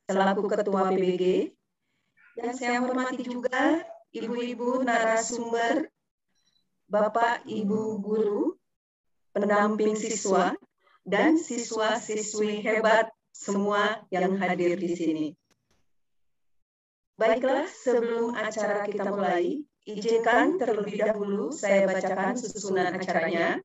selaku Ketua PBG. Yang saya hormati juga Ibu-Ibu narasumber, Bapak Ibu guru, pendamping siswa, dan siswa-siswi hebat semua yang hadir di sini. Baiklah, sebelum acara kita mulai, izinkan terlebih dahulu saya bacakan susunan acaranya.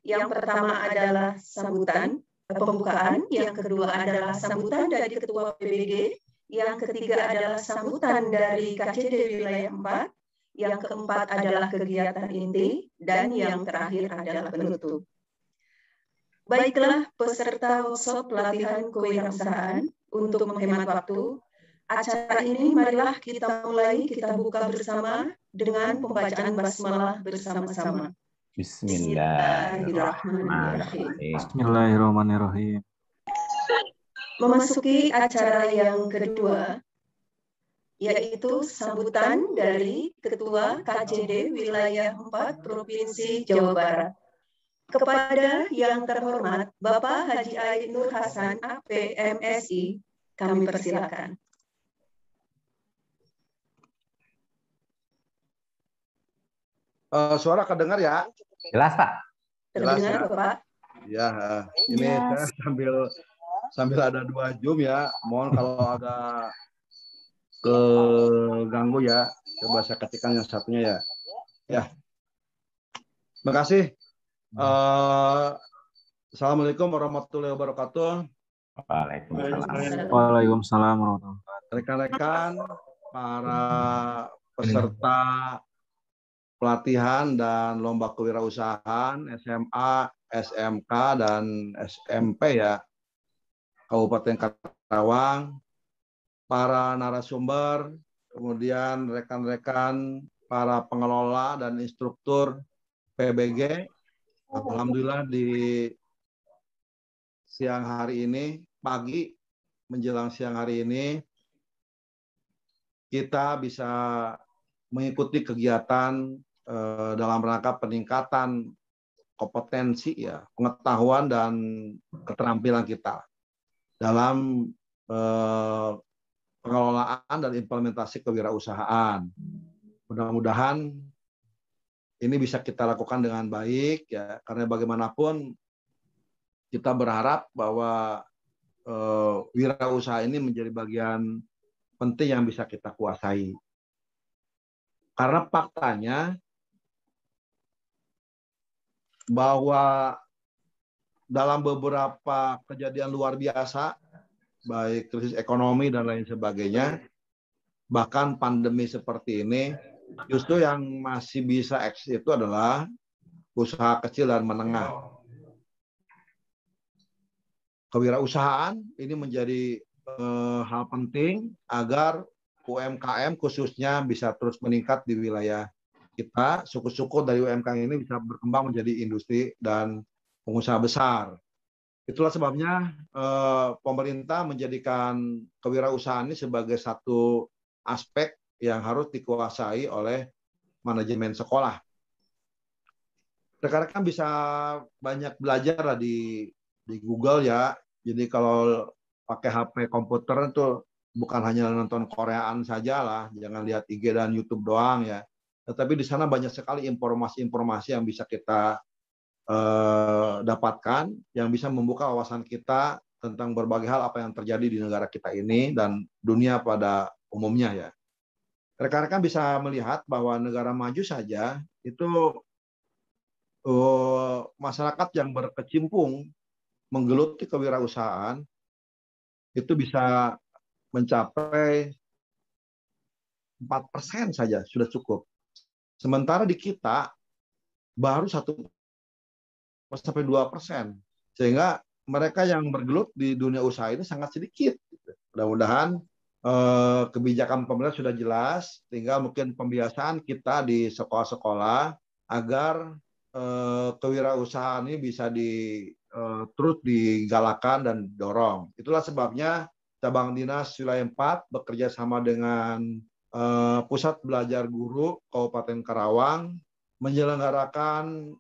Yang pertama adalah sambutan, pembukaan, yang kedua adalah sambutan dari Ketua PBG, yang ketiga adalah sambutan dari KCD Wilayah 4, yang keempat adalah kegiatan inti, dan yang terakhir adalah penutup. Baiklah, peserta workshop pelatihan kewirausahaan, untuk menghemat waktu, acara ini marilah kita mulai, kita buka bersama dengan pembacaan basmalah bersama-sama. Bismillahirrahmanirrahim. Bismillahirrahmanirrahim. Memasuki acara yang kedua, yaitu sambutan dari Ketua KJD Wilayah 4 Provinsi Jawa Barat. Kepada yang terhormat Bapak Haji Aid Nur Hasan, AP, MSI, kami persilakan. Suara kedengar ya? Jelas, Pak. Jelas Terdengar, ya? Bapak? Ya, ini saya sambil ada 2 Zoom ya. Mohon kalau agak keganggu ya. Coba saya ketikkan yang satunya ya. Ya. Terima kasih. Assalamualaikum warahmatullahi wabarakatuh. Waalaikumsalam. Waalaikumsalam warahmatullahi wabarakatuh. Rekan-rekan, para peserta pelatihan dan lomba kewirausahaan SMA, SMK, dan SMP ya, Kabupaten Karawang, para narasumber, kemudian rekan-rekan para pengelola dan instruktur PBG. Alhamdulillah di siang hari ini, pagi menjelang siang hari ini, kita bisa mengikuti kegiatan dalam rangka peningkatan kompetensi ya, pengetahuan dan keterampilan kita dalam pengelolaan dan implementasi kewirausahaan. Mudah-mudahan ini bisa kita lakukan dengan baik ya, karena bagaimanapun kita berharap bahwa wirausaha ini menjadi bagian penting yang bisa kita kuasai. Karena faktanya bahwa dalam beberapa kejadian luar biasa, baik krisis ekonomi dan lain sebagainya, bahkan pandemi seperti ini, justru yang masih bisa eksis itu adalah usaha kecil dan menengah. Kewirausahaan ini menjadi hal penting agar UMKM khususnya bisa terus meningkat di wilayah kita, syukur-syukur dari UMKM ini bisa berkembang menjadi industri dan pengusaha besar. Itulah sebabnya pemerintah menjadikan kewirausahaan ini sebagai satu aspek yang harus dikuasai oleh manajemen sekolah. Rekan-rekan bisa banyak belajar lah di Google ya. Jadi kalau pakai HP komputer itu bukan hanya nonton Koreaan saja lah, jangan lihat IG dan YouTube doang ya. Tetapi di sana banyak sekali informasi-informasi yang bisa kita dapatkan, yang bisa membuka wawasan kita tentang berbagai hal apa yang terjadi di negara kita ini dan dunia pada umumnya ya. Rekan-rekan bisa melihat bahwa negara maju saja itu masyarakat yang berkecimpung menggeluti kewirausahaan itu bisa mencapai 4% saja sudah cukup. Sementara di kita baru 1-2%. Sehingga mereka yang bergelut di dunia usaha ini sangat sedikit. Mudah-mudahan kebijakan pemerintah sudah jelas, tinggal mungkin pembiasaan kita di sekolah-sekolah agar kewirausahaan ini bisa terus digalakan dan dorong. Itulah sebabnya Cabang Dinas Wilayah 4 bekerja sama dengan Pusat Belajar Guru Kabupaten Karawang menyelenggarakan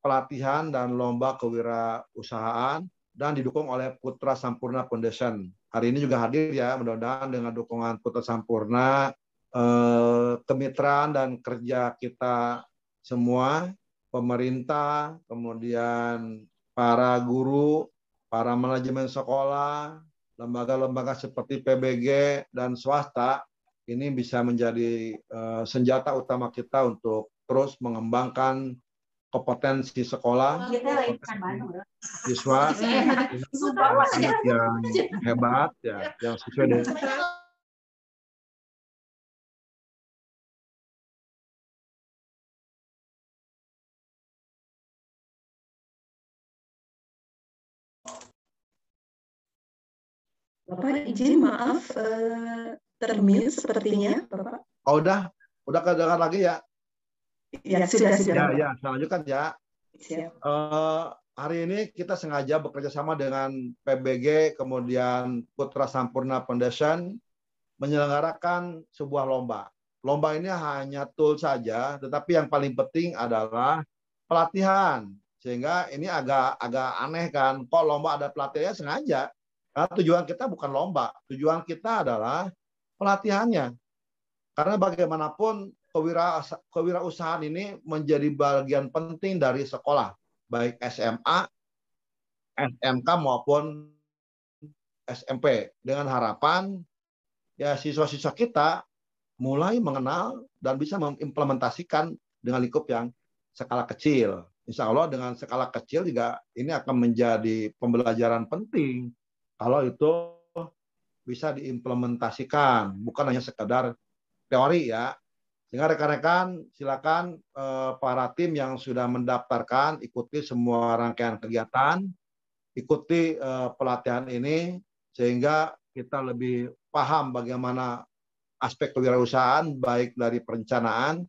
pelatihan dan lomba kewirausahaan dan didukung oleh Putra Sampurna Foundation hari ini juga hadir ya, mudah-mudahan dengan dukungan Putra Sampurna, kemitraan dan kerja kita semua, pemerintah, kemudian para guru, para manajemen sekolah, lembaga-lembaga seperti PBG dan swasta, ini bisa menjadi senjata utama kita untuk terus mengembangkan kompetensi sekolah, siswa, anak yang hebat, ya, yang sesuai dengan Bapak izin maaf termute sepertinya, Bapak. Oh, udah kedengar lagi ya? Ya, sudah. Ya, saya lanjutkan ya. Siap. Hari ini kita sengaja bekerja sama dengan PBG, kemudian Putra Sampurna Foundation, menyelenggarakan sebuah lomba. Lomba ini hanya tool saja, tetapi yang paling penting adalah pelatihan. Sehingga ini agak aneh kan, kok lomba ada pelatihannya sengaja. Karena tujuan kita bukan lomba, tujuan kita adalah pelatihannya. Karena bagaimanapun kewirausahaan ini menjadi bagian penting dari sekolah, baik SMA, SMK maupun SMP. Dengan harapan ya siswa-siswa kita mulai mengenal dan bisa mengimplementasikan dengan lingkup yang skala kecil. Insya Allah dengan skala kecil juga ini akan menjadi pembelajaran penting kalau itu bisa diimplementasikan, bukan hanya sekedar teori ya. Sehingga rekan-rekan silakan para tim yang sudah mendaftarkan ikuti semua rangkaian kegiatan, ikuti pelatihan ini sehingga kita lebih paham bagaimana aspek kewirausahaan baik dari perencanaan,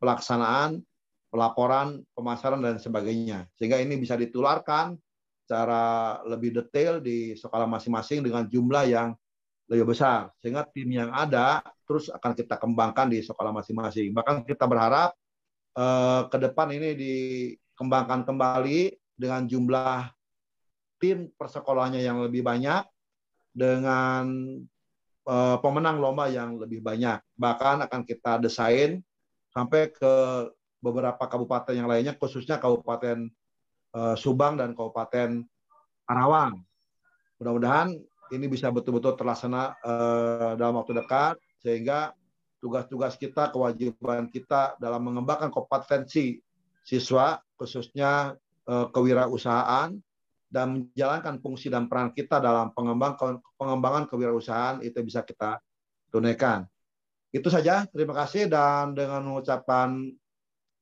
pelaksanaan, pelaporan, pemasaran dan sebagainya. Sehingga ini bisa ditularkan secara lebih detail di sekolah masing-masing dengan jumlah yang lebih besar. Sehingga tim yang ada terus akan kita kembangkan di sekolah masing-masing. Bahkan kita berharap ke depan ini dikembangkan kembali dengan jumlah tim persekolahnya yang lebih banyak, dengan pemenang lomba yang lebih banyak. Bahkan akan kita desain sampai ke beberapa kabupaten yang lainnya, khususnya Kabupaten Subang dan Kabupaten Karawang. Mudah-mudahan ini bisa betul-betul terlaksana dalam waktu dekat, sehingga tugas-tugas kita, kewajiban kita dalam mengembangkan kompetensi siswa, khususnya kewirausahaan, dan menjalankan fungsi dan peran kita dalam pengembangan kewirausahaan itu bisa kita tunaikan. Itu saja, terima kasih, dan dengan mengucapkan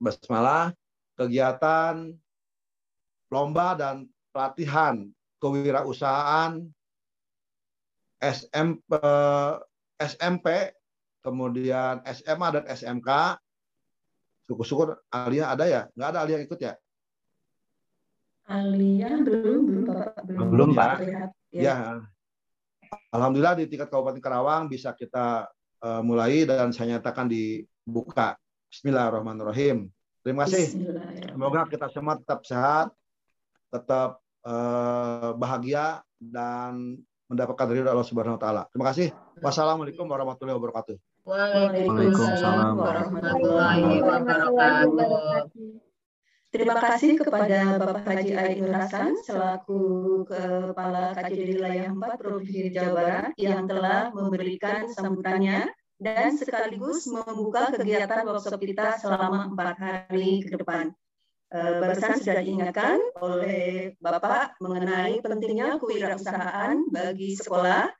basmalah, kegiatan lomba dan pelatihan kewirausahaan SMP, kemudian SMA dan SMK. Syukur-syukur Alia ada ya? Nggak ada Alia ikut ya? Alia belum Bapak. Belum, Pak. Ya. Alhamdulillah di tingkat Kabupaten Karawang bisa kita mulai dan saya nyatakan dibuka. Bismillahirrahmanirrahim. Terima kasih. Semoga kita semua tetap sehat, tetap bahagia dan mendapatkan ridho Allah Subhanahu wa taala. Terima kasih. Wassalamualaikum warahmatullahi wabarakatuh. Waalaikumsalam warahmatullahi wabarakatuh. Terima kasih kepada Bapak Haji Ainur Hasan selaku Kepala KJD Wilayah 4 Provinsi Jawa Barat yang telah memberikan sambutannya dan sekaligus membuka kegiatan workshop kita selama 4 hari ke depan. Barusan sudah diingatkan oleh Bapak mengenai pentingnya kewirausahaan bagi sekolah,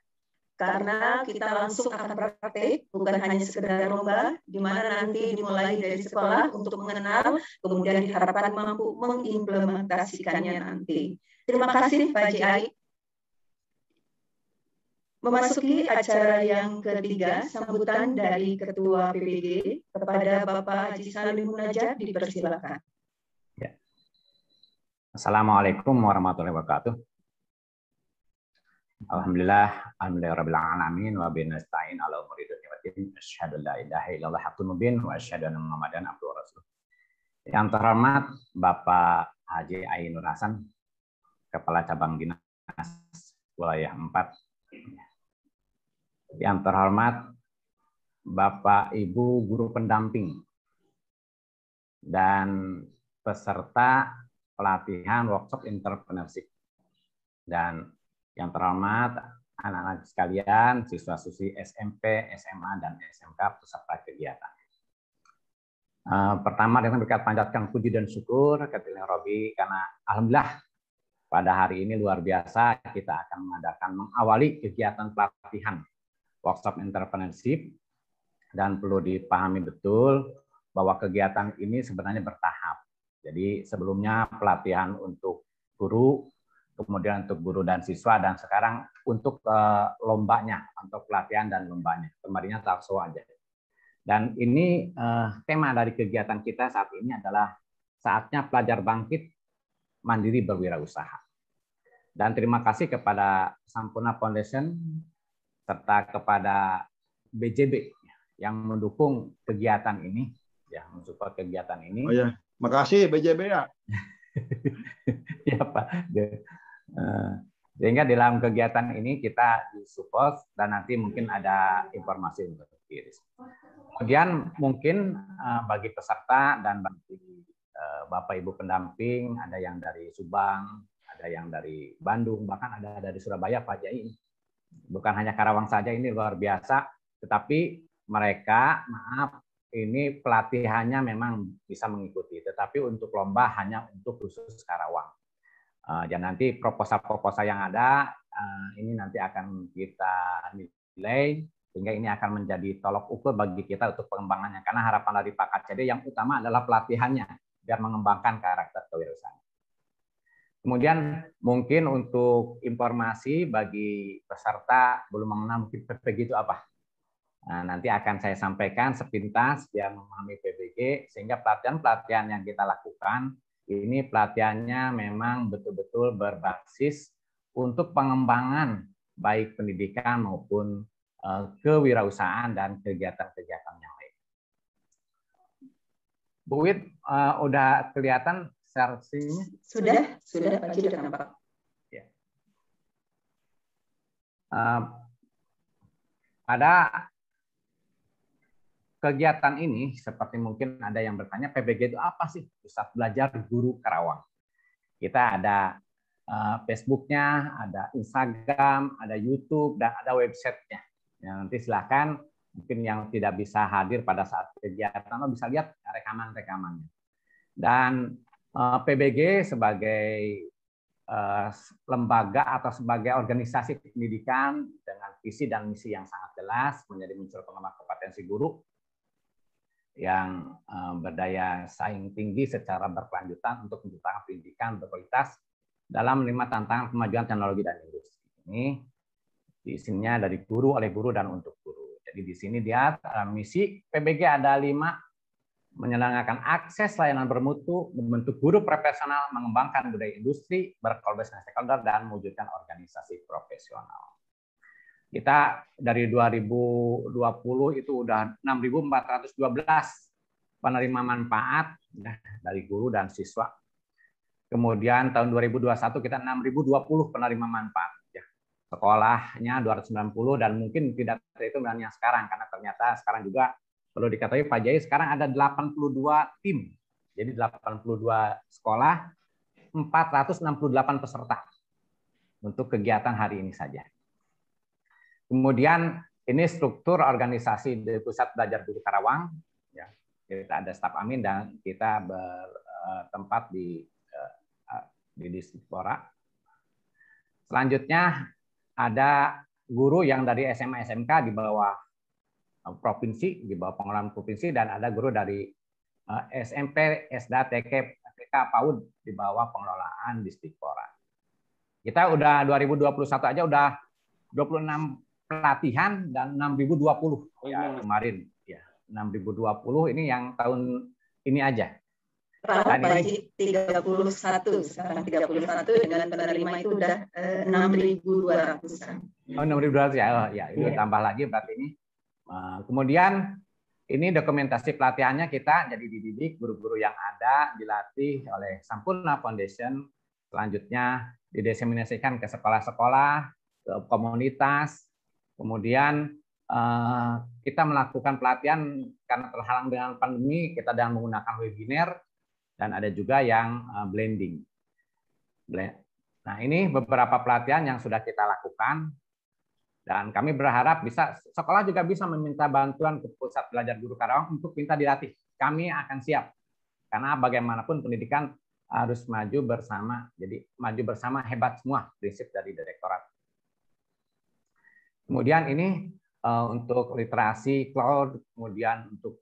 karena kita langsung akan praktek, bukan hanya sekedar lomba, di mana nanti dimulai dari sekolah untuk mengenal, kemudian diharapkan mampu mengimplementasikannya nanti. Terima kasih Pak Haji Ai. Memasuki acara yang ketiga, sambutan dari Ketua PBG kepada Bapak Haji Salim Munajat, dipersilakan. Ya. Assalamualaikum warahmatullahi wabarakatuh. Alhamdulillahirabbil alamin wa bihi nasta'in ala umuri dunya waddin. Asyhadu an la ilaha illallah haqqun mubin wa asyhadu anna Muhammadan abduhu wa rasuluh. Yang terhormat Bapak Haji Ainur Hasan, Kepala Cabang Dinas Wilayah 4 Yang terhormat Bapak Ibu guru pendamping dan peserta pelatihan workshop entrepreneurship. Dan yang terhormat anak-anak sekalian, siswa-siswi SMP, SMA, dan SMK peserta kegiatan. Pertama dengan berkat panjatkan puji dan syukur kepada Robi karena alhamdulillah pada hari ini luar biasa kita akan mengawali kegiatan pelatihan workshop entrepreneurship, dan perlu dipahami betul bahwa kegiatan ini sebenarnya bertahap. Jadi sebelumnya pelatihan untuk guru, kemudian untuk guru dan siswa, dan sekarang untuk lombanya, untuk pelatihan dan lombanya. Kemarinnya talkshow aja. Dan ini tema dari kegiatan kita saat ini adalah saatnya pelajar bangkit mandiri berwirausaha. Dan terima kasih kepada Sampurna Foundation serta kepada BJB yang mendukung kegiatan ini, ya, mensupport kegiatan ini. Oh ya, makasih BJB ya. Ya Pak. Sehingga di dalam kegiatan ini kita disupport dan nanti mungkin ada informasi untuk diri. Kemudian mungkin bagi peserta dan bagi Bapak Ibu pendamping, ada yang dari Subang, ada yang dari Bandung, bahkan ada dari Surabaya, Pak Jai. Bukan hanya Karawang saja, ini luar biasa, tetapi mereka, maaf, ini pelatihannya memang bisa mengikuti, tetapi untuk lomba hanya untuk khusus Karawang. Dan nanti proposal-proposal yang ada, ini nanti akan kita nilai, sehingga ini akan menjadi tolok ukur bagi kita untuk pengembangannya. Karena harapan dari Pak KCD yang utama adalah pelatihannya, biar mengembangkan karakter kewirausahaan. Kemudian mungkin untuk informasi bagi peserta belum mengenal mungkin PBG itu apa. Nah, nanti akan saya sampaikan sepintas biar memahami PBG, sehingga pelatihan-pelatihan yang kita lakukan ini pelatihannya memang betul-betul berbasis untuk pengembangan baik pendidikan maupun kewirausahaan dan kegiatan-kegiatan yang lain. Bu Wid, udah kelihatan sersinya? Sudah Pak Haji, sudah nampak. Ya. Pada kegiatan ini, seperti mungkin ada yang bertanya, PBG itu apa sih? Pusat Belajar Guru Karawang. Kita ada Facebook-nya, ada Instagram, ada YouTube, dan ada website-nya. Ya, nanti silakan, mungkin yang tidak bisa hadir pada saat kegiatan, lo bisa lihat rekaman-rekamannya. Dan PBG sebagai lembaga atau sebagai organisasi pendidikan dengan visi dan misi yang sangat jelas, menjadi muncul pengembangan kompetensi guru yang berdaya saing tinggi secara berkelanjutan untuk menciptakan pendidikan berkualitas dalam 5 tantangan kemajuan teknologi dan industri. Ini isinya dari guru, oleh guru, dan untuk guru. Jadi di sini dia misi PBG ada 5, menyelenggarakan akses layanan bermutu, membentuk guru profesional, mengembangkan budaya industri, berkolaborasi dengan stakeholder, dan mewujudkan organisasi profesional. Kita dari 2020 itu udah 6.412 penerima manfaat dari guru dan siswa. Kemudian tahun 2021 kita 6.020 penerima manfaat. Sekolahnya 290 dan mungkin tidak terhitung dengan yang sekarang, karena ternyata sekarang juga perlu diketahui Pak Jai sekarang ada 82 tim. Jadi 82 sekolah, 468 peserta untuk kegiatan hari ini saja. Kemudian ini struktur organisasi dari Pusat Belajar Guru Karawang. Ya, kita ada staf amin dan kita bertempat di Dispora. Selanjutnya ada guru yang dari SMA SMK di bawah provinsi, di bawah pengelolaan provinsi, dan ada guru dari SMP, SD, TK, PAUD di bawah pengelolaan Dispora. Kita udah 2021 aja udah 26 pelatihan dan 6.020 ya kemarin ya 6.020 ini yang tahun ini aja. Pak Haji 31 sekarang 31 dengan penerima itu udah 6.200-an. Oh 6.200 ya, oh, ya itu tambah lagi berarti ini. Kemudian ini dokumentasi pelatihannya kita jadi dididik guru-guru yang ada dilatih oleh Sampurna Foundation, selanjutnya didiseminasikan ke sekolah-sekolah, ke komunitas, kemudian kita melakukan pelatihan karena terhalang dengan pandemi, kita sedang menggunakan webinar dan ada juga yang blending. Nah, ini beberapa pelatihan yang sudah kita lakukan dan kami berharap sekolah juga bisa meminta bantuan ke Pusat Belajar Guru Karawang untuk minta dilatih. Kami akan siap karena bagaimanapun pendidikan harus maju bersama. Jadi maju bersama hebat semua prinsip dari direktorat. Kemudian ini untuk literasi cloud, kemudian untuk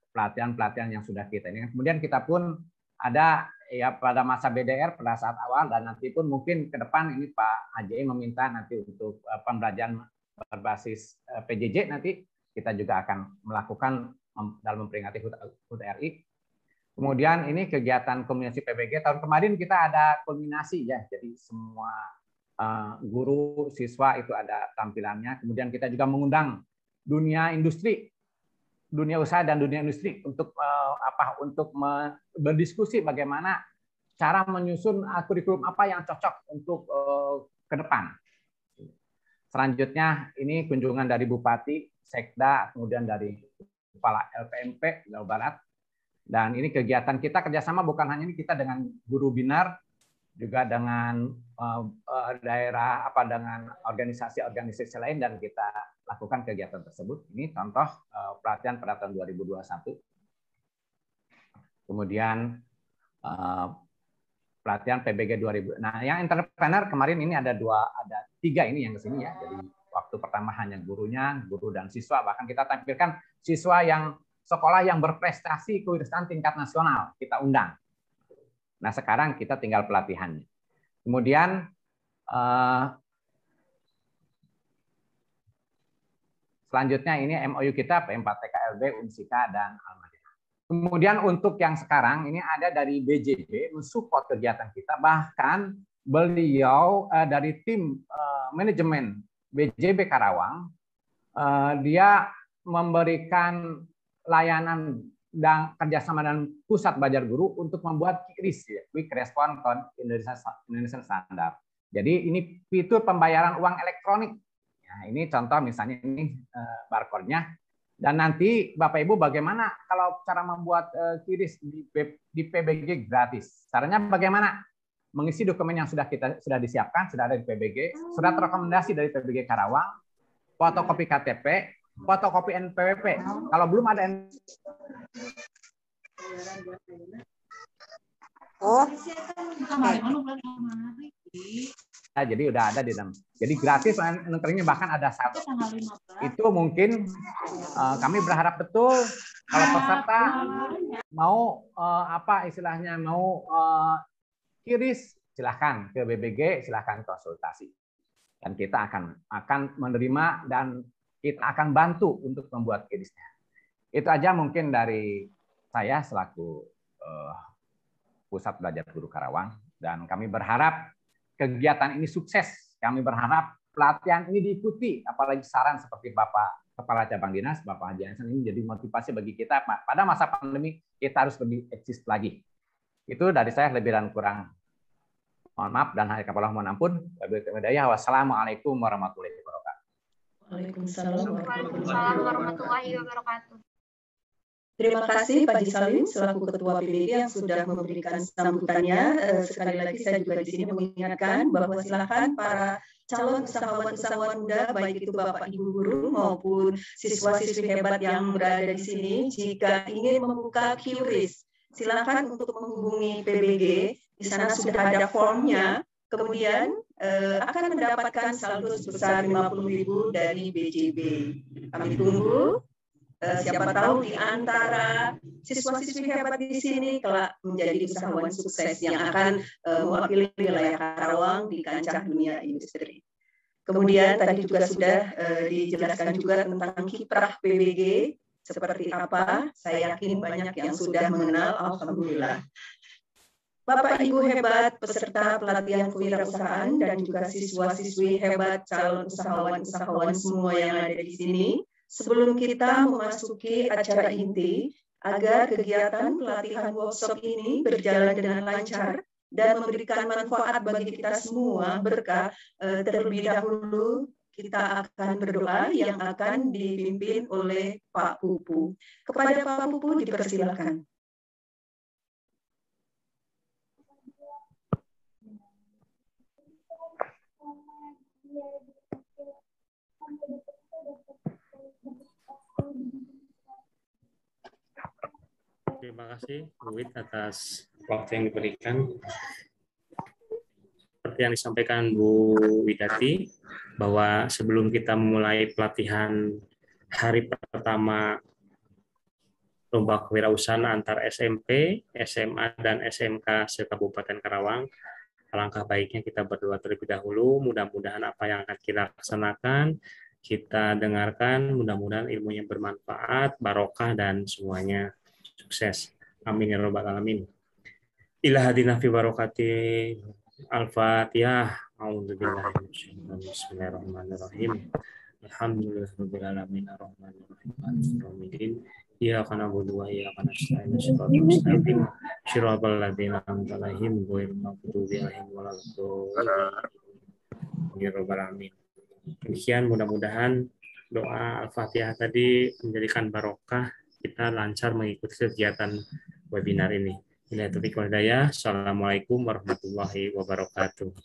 pelatihan-pelatihan yang sudah kita ini. Kemudian kita pun ada ya pada masa BDR pada saat awal dan nanti pun mungkin ke depan ini Pak AJI meminta nanti untuk pembelajaran berbasis PJJ nanti kita juga akan melakukan dalam memperingati HUT RI. Kemudian ini kegiatan komunikasi PBG tahun kemarin kita ada kulminasi ya, jadi semua guru, siswa itu ada tampilannya. Kemudian kita juga mengundang dunia industri, dunia usaha dan dunia industri untuk untuk berdiskusi bagaimana cara menyusun kurikulum apa yang cocok untuk ke depan. Selanjutnya ini kunjungan dari Bupati, Sekda, kemudian dari Kepala LPMP Jawa Barat. Dan ini kegiatan kita kerjasama bukan hanya ini kita dengan guru binar, juga dengan daerah dengan organisasi-organisasi lain dan kita lakukan kegiatan tersebut. Ini contoh pelatihan pada tahun 2021. Kemudian pelatihan PBG 2000. Nah, yang entrepreneur kemarin ini ada 3 ini yang ke sini ya. Jadi waktu pertama hanya gurunya, guru dan siswa. Bahkan kita tampilkan siswa yang sekolah yang berprestasi kewirausahaan tingkat nasional kita undang. Nah, sekarang kita tinggal pelatihannya. Kemudian selanjutnya ini MOU kita P4TKLB, Unsika, dan Al-Madinah. Kemudian untuk yang sekarang ini ada dari BJB mensupport kegiatan kita. Bahkan beliau dari tim manajemen BJB Karawang, dia memberikan layanan dan kerjasama dengan Pusat Belajar Guru untuk membuat QRIS, Quick Response Indonesian Standard. Jadi ini fitur pembayaran uang elektronik. Nah, ini contoh misalnya ini barcode-nya. Dan nanti Bapak Ibu bagaimana kalau cara membuat QRIS di PBG gratis? Caranya bagaimana? Mengisi dokumen yang sudah disiapkan, sudah ada di PBG, surat rekomendasi dari PBG Karawang, fotokopi KTP, fotokopi NPWP. Kalau belum ada jadi udah ada di dalam. Jadi gratis elektroniknya, bahkan ada satu. Itu mungkin kami berharap betul kalau peserta mau QRIS, silahkan ke BBG, silahkan konsultasi. Dan kita akan menerima dan kita akan bantu untuk membuat QRIS-nya. Itu aja mungkin dari saya selaku Pusat Belajar Guru Karawang. Dan kami berharap kegiatan ini sukses. Kami berharap pelatihan ini diikuti. Apalagi saran seperti Bapak Kepala Cabang Dinas, Bapak Haji Hansen, ini jadi motivasi bagi kita. Pada masa pandemi, kita harus lebih eksis lagi. Itu dari saya, lebih dan kurang. Mohon maaf dan hari kapal mohon ampun. Wassalamualaikum warahmatullahi wabarakatuh. Waalaikumsalam warahmatullahi wabarakatuh. Terima kasih Pak Haji Salim selaku Ketua PBG yang sudah memberikan sambutannya. Sekali lagi saya juga di sini mengingatkan bahwa silakan para calon usahawan-usahawan muda, baik itu Bapak Ibu guru maupun siswa-siswi hebat yang berada di sini, jika ingin membuka QRIS, silakan untuk menghubungi PBG. Di sana sudah ada formnya. Kemudian akan mendapatkan saldo sebesar 50.000 dari BJB. Kami tunggu. Siapa tahu di antara siswa-siswi hebat di sini kelak menjadi usahawan sukses yang akan mewakili wilayah Karawang di kancah dunia industri. Kemudian tadi juga sudah dijelaskan juga tentang kiprah PBG seperti apa. Saya yakin banyak yang sudah mengenal, alhamdulillah. Bapak Ibu hebat, peserta pelatihan kewirausahaan dan juga siswa-siswi hebat, calon usahawan-usahawan semua yang ada di sini. Sebelum kita memasuki acara inti, agar kegiatan pelatihan workshop ini berjalan dengan lancar dan memberikan manfaat bagi kita semua berkah, terlebih dahulu kita akan berdoa yang akan dipimpin oleh Pak Pupu. Kepada Pak Pupu dipersilakan. Terima kasih Bu Wid atas waktu yang diberikan. Seperti yang disampaikan Bu Widati, bahwa sebelum kita memulai pelatihan hari pertama lomba kewirausahaan antar SMP, SMA, dan SMK se-Kabupaten Karawang, alangkah baiknya kita berdoa terlebih dahulu. Mudah-mudahan apa yang akan kita laksanakan, kita dengarkan, mudah-mudahan ilmunya bermanfaat, barokah, dan semuanya sukses. Amin ya rabbal alamin. Ila hadina fi barokati Al-Fatihah. A'udzubillahi minasyaitonir rajim. Bismillahirrahmanirrahim. Alhamdulillahirabbil alamin arrahmanirrahim maliki yaumiddin. Iyyaka na'budu wa iyyaka nasta'in. Shiratal mustaqim. Shiratal ladzina an'amta 'alaihim ghairil maghdubi 'alaihim waladdallin. Ya rabbal alamin. Demikian mudah-mudahan doa Al-Fatihah tadi menjadikan barokah, kita lancar mengikuti kegiatan webinar ini. Assalamualaikum warahmatullahi wabarakatuh.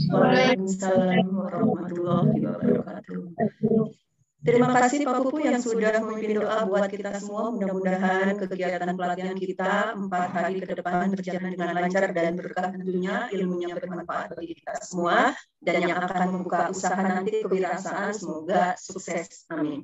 Waalaikumsalam warahmatullahi wabarakatuh. Terima kasih Pak Pupu yang sudah memimpin doa buat kita semua. Mudah-mudahan kegiatan pelatihan kita 4 hari ke depan berjalan dengan lancar dan berkah tentunya, ilmunya bermanfaat bagi kita semua, dan yang akan membuka usaha nanti kewirausahaan semoga sukses. Amin.